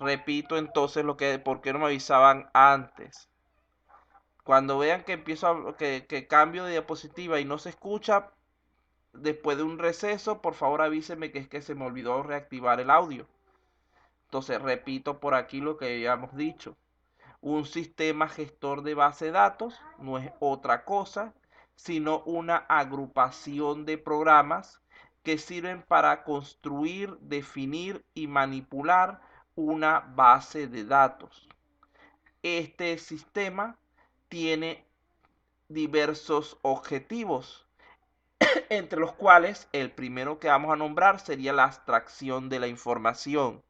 Repito entonces por qué no me avisaban antes. Cuando vean que que cambio de diapositiva y no se escucha después de un receso, por favor avísenme que es que se me olvidó reactivar el audio. Entonces repito por aquí lo que habíamos dicho. Un sistema gestor de base de datos no es otra cosa sino una agrupación de programas que sirven para construir, definir y manipular una base de datos. Este sistema tiene diversos objetivos, entre los cuales el primero que vamos a nombrar sería la abstracción de la información.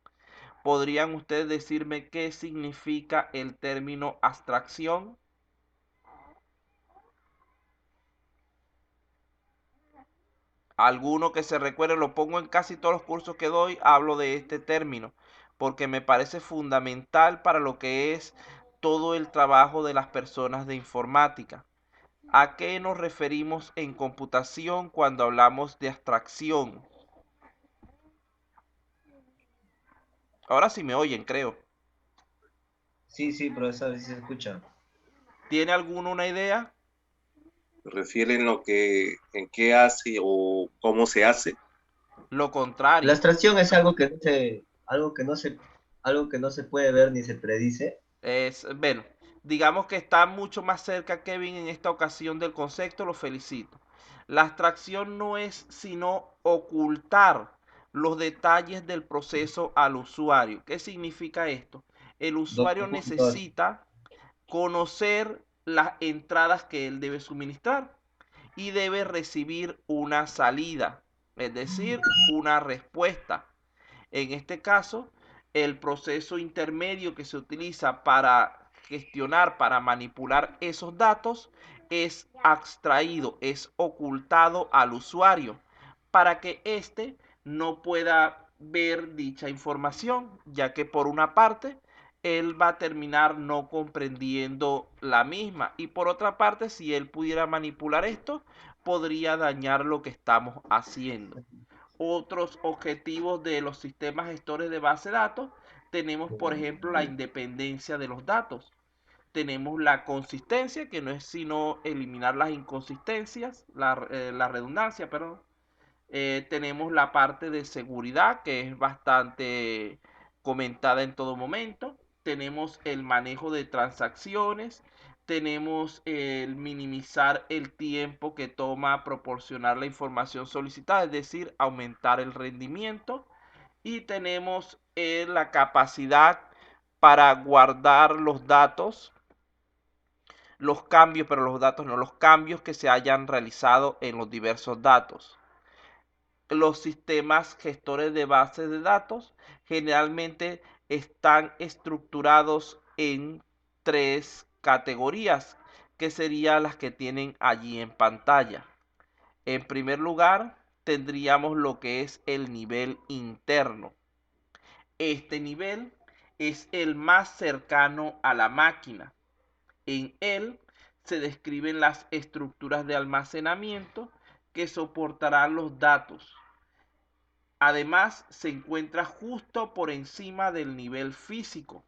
¿Podrían ustedes decirme qué significa el término abstracción? Alguno que se recuerde, lo pongo en casi todos los cursos que doy, hablo de este término, porque me parece fundamental para lo que es todo el trabajo de las personas de informática. ¿A qué nos referimos en computación cuando hablamos de abstracción? Ahora sí me oyen, creo. Sí, sí, profesor, sí se escucha. ¿Tiene alguno una idea? Refiere en qué hace o cómo se hace. Lo La contrario. abstracción es algo que no se puede ver ni se predice. Bueno, digamos que está mucho más cerca Kevin en esta ocasión del concepto, lo felicito. La abstracción no es sino ocultar los detalles del proceso al usuario. ¿Qué significa esto? El usuario Doctor, punto. necesita conocer las entradas que él debe suministrar y debe recibir una salida, es decir, una respuesta. En este caso, el proceso intermedio que se utiliza para gestionar, para manipular esos datos, es abstraído, es ocultado al usuario para que éste no pueda ver dicha información, ya que por una parte él va a terminar no comprendiendo la misma y por otra parte si él pudiera manipular esto podría dañar lo que estamos haciendo. Otros objetivos de los sistemas gestores de base de datos, tenemos por ejemplo la independencia de los datos, tenemos la consistencia, que no es sino eliminar las inconsistencias, la redundancia, perdón. Tenemos la parte de seguridad, que es bastante comentada en todo momento. Tenemos el manejo de transacciones. Tenemos el minimizar el tiempo que toma proporcionar la información solicitada, es decir, aumentar el rendimiento. Y tenemos la capacidad para guardar los datos, los cambios, pero los datos no, los cambios que se hayan realizado en los diversos datos. Los sistemas gestores de bases de datos generalmente están estructurados en tres categorías, que serían las que tienen allí en pantalla. En primer lugar, tendríamos lo que es el nivel interno. Este nivel es el más cercano a la máquina. En él se describen las estructuras de almacenamiento que soportarán los datos. Además, se encuentra justo por encima del nivel físico.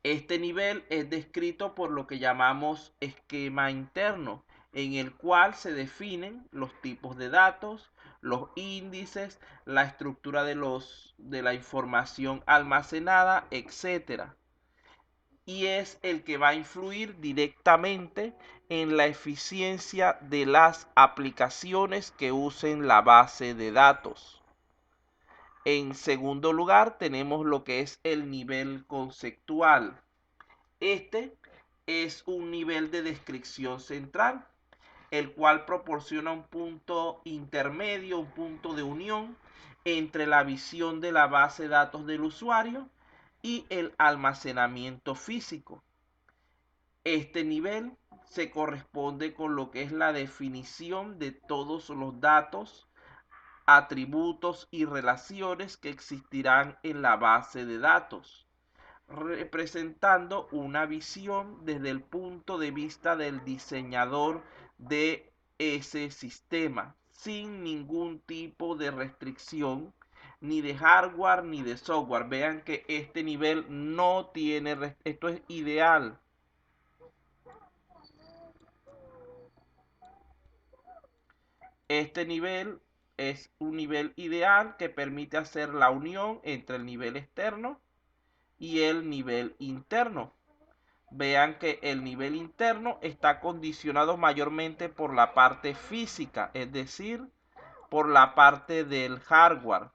Este nivel es descrito por lo que llamamos esquema interno, en el cual se definen los tipos de datos, los índices, la estructura de la información almacenada, etc. Y es el que va a influir directamente en la eficiencia de las aplicaciones que usen la base de datos. En segundo lugar, tenemos lo que es el nivel conceptual. Este es un nivel de descripción central, el cual proporciona un punto intermedio, un punto de unión entre la visión de la base de datos del usuario y el almacenamiento físico. Este nivel se corresponde con lo que es la definición de todos los datos, atributos y relaciones que existirán en la base de datos, representando una visión desde el punto de vista del diseñador de ese sistema, sin ningún tipo de restricción ni de hardware ni de software. Vean que este nivel no tiene, esto es ideal. Este nivel es un nivel ideal que permite hacer la unión entre el nivel externo y el nivel interno. Vean que el nivel interno está condicionado mayormente por la parte física, es decir, por la parte del hardware,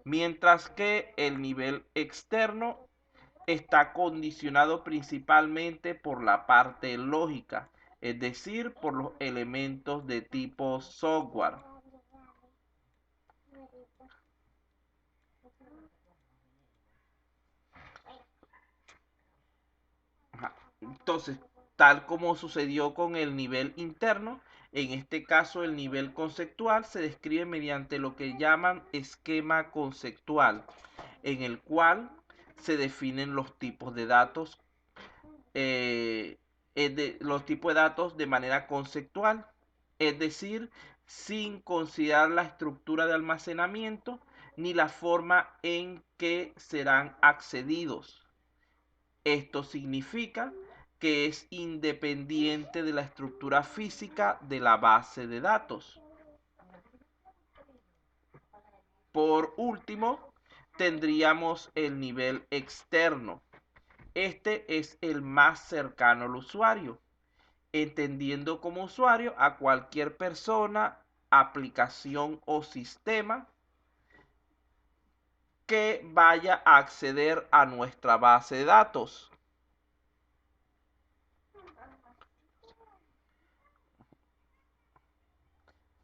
mientras que el nivel externo está condicionado principalmente por la parte lógica, es decir, por los elementos de tipo software. Entonces, tal como sucedió con el nivel interno, en este caso el nivel conceptual se describe mediante lo que llaman esquema conceptual, en el cual se definen los tipos de datos, los tipos de datos de manera conceptual, es decir, sin considerar la estructura de almacenamiento ni la forma en que serán accedidos. Esto significa que es independiente de la estructura física de la base de datos. Por último, tendríamos el nivel externo. Este es el más cercano al usuario, entendiendo como usuario a cualquier persona, aplicación o sistema que vaya a acceder a nuestra base de datos.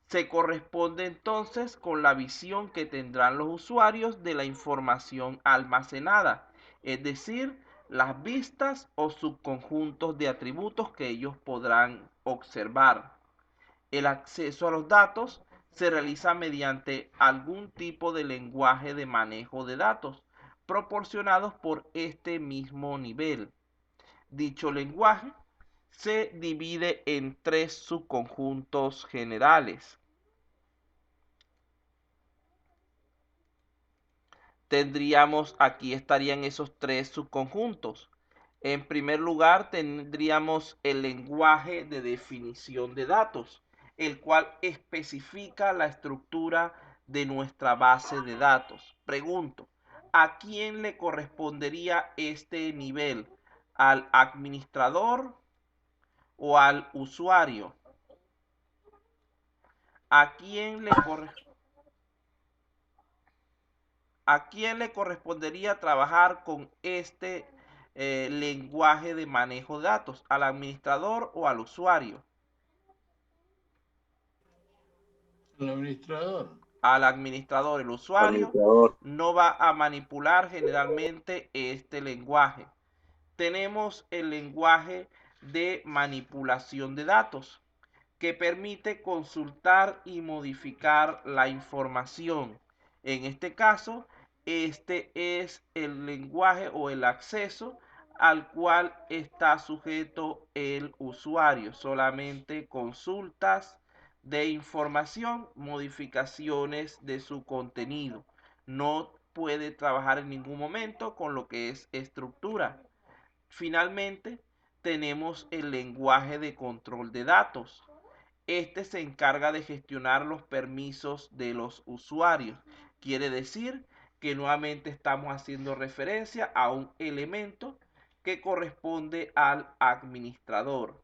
Se corresponde entonces con la visión que tendrán los usuarios de la información almacenada, es decir, las vistas o subconjuntos de atributos que ellos podrán observar. El acceso a los datos se realiza mediante algún tipo de lenguaje de manejo de datos proporcionados por este mismo nivel. Dicho lenguaje se divide en tres subconjuntos generales. Aquí estarían esos tres subconjuntos. En primer lugar, tendríamos el lenguaje de definición de datos, el cual especifica la estructura de nuestra base de datos. Pregunto, ¿a quién le correspondería este nivel? ¿Al administrador o al usuario? ¿A quién le corresponde? ¿A quién le correspondería trabajar con este lenguaje de manejo de datos? ¿Al administrador o al usuario? El administrador. Al administrador. El usuario Administrador. no va a manipular generalmente este lenguaje. Tenemos el lenguaje de manipulación de datos, que permite consultar y modificar la información. En este caso, este es el lenguaje o el acceso al cual está sujeto el usuario. Solamente consultas de información, modificaciones de su contenido. No puede trabajar en ningún momento con lo que es estructura. Finalmente, tenemos el lenguaje de control de datos. Este se encarga de gestionar los permisos de los usuarios. Quiere decir que nuevamente estamos haciendo referencia a un elemento que corresponde al administrador.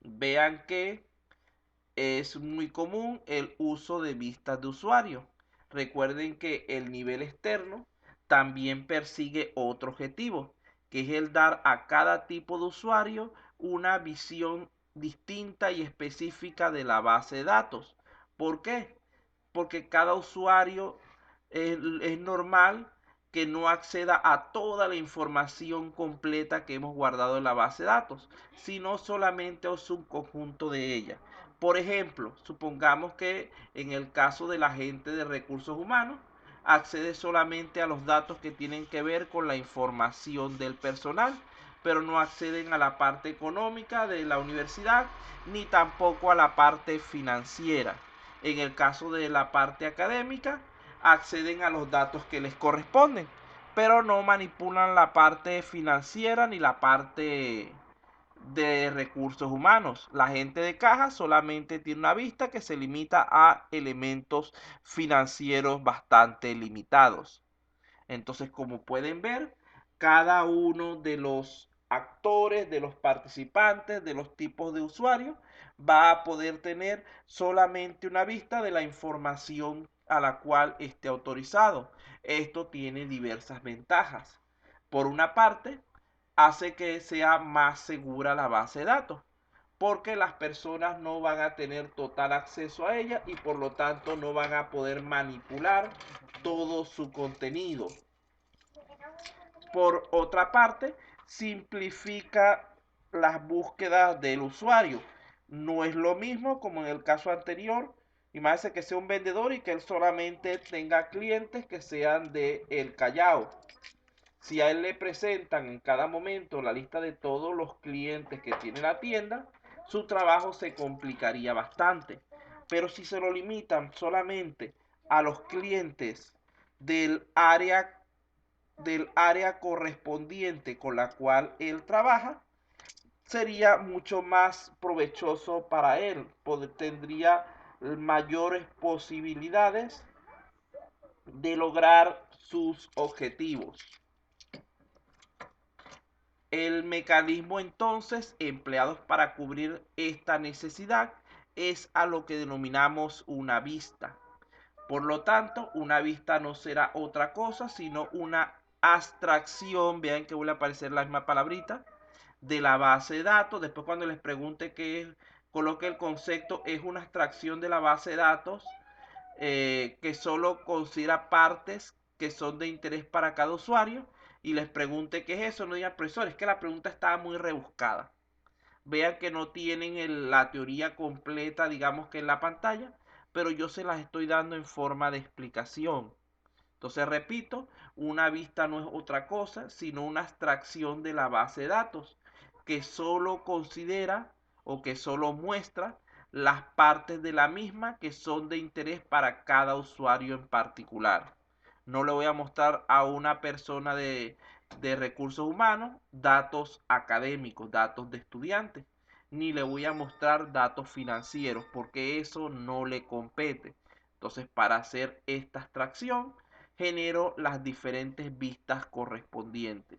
Vean que es muy común el uso de vistas de usuario. Recuerden que el nivel externo también persigue otro objetivo, que es el dar a cada tipo de usuario una visión distinta y específica de la base de datos. ¿Por qué? Porque cada usuario es normal que no acceda a toda la información completa que hemos guardado en la base de datos, sino solamente a un subconjunto de ella. Por ejemplo, supongamos que en el caso del agente de recursos humanos, accede solamente a los datos que tienen que ver con la información del personal, pero no acceden a la parte económica de la universidad ni tampoco a la parte financiera. En el caso de la parte académica, acceden a los datos que les corresponden, pero no manipulan la parte financiera ni la parte de recursos humanos. La gente de caja solamente tiene una vista que se limita a elementos financieros bastante limitados. Entonces, como pueden ver, cada uno de los actores, de los participantes, de los tipos de usuarios, va a poder tener solamente una vista de la información a la cual esté autorizado. Esto tiene diversas ventajas. Por una parte, hace que sea más segura la base de datos, porque las personas no van a tener total acceso a ella y por lo tanto no van a poder manipular todo su contenido. Por otra parte, simplifica las búsquedas del usuario. No es lo mismo como en el caso anterior. Imagínese que sea un vendedor y que él solamente tenga clientes que sean de El Callao. Si a él le presentan en cada momento la lista de todos los clientes que tiene la tienda, su trabajo se complicaría bastante. Pero si se lo limitan solamente a los clientes del área correspondiente con la cual él trabaja, sería mucho más provechoso para él. Tendría mayores posibilidades de lograr sus objetivos. El mecanismo entonces empleado para cubrir esta necesidad es a lo que denominamos una vista. Por lo tanto, una vista no será otra cosa sino una abstracción, vean que vuelve a aparecer la misma palabrita, de la base de datos. Después cuando les pregunte qué es, coloque el concepto, es una abstracción de la base de datos que solo considera partes que son de interés para cada usuario y les pregunte qué es eso. No digan, profesor, es que la pregunta estaba muy rebuscada. Vean que no tienen la teoría completa, digamos que en la pantalla, pero yo se las estoy dando en forma de explicación. Entonces, repito, una vista no es otra cosa, sino una abstracción de la base de datos que solo considera o que solo muestra las partes de la misma que son de interés para cada usuario en particular. No le voy a mostrar a una persona de recursos humanos datos académicos, datos de estudiantes, ni le voy a mostrar datos financieros porque eso no le compete. Entonces, para hacer esta abstracción, genero las diferentes vistas correspondientes.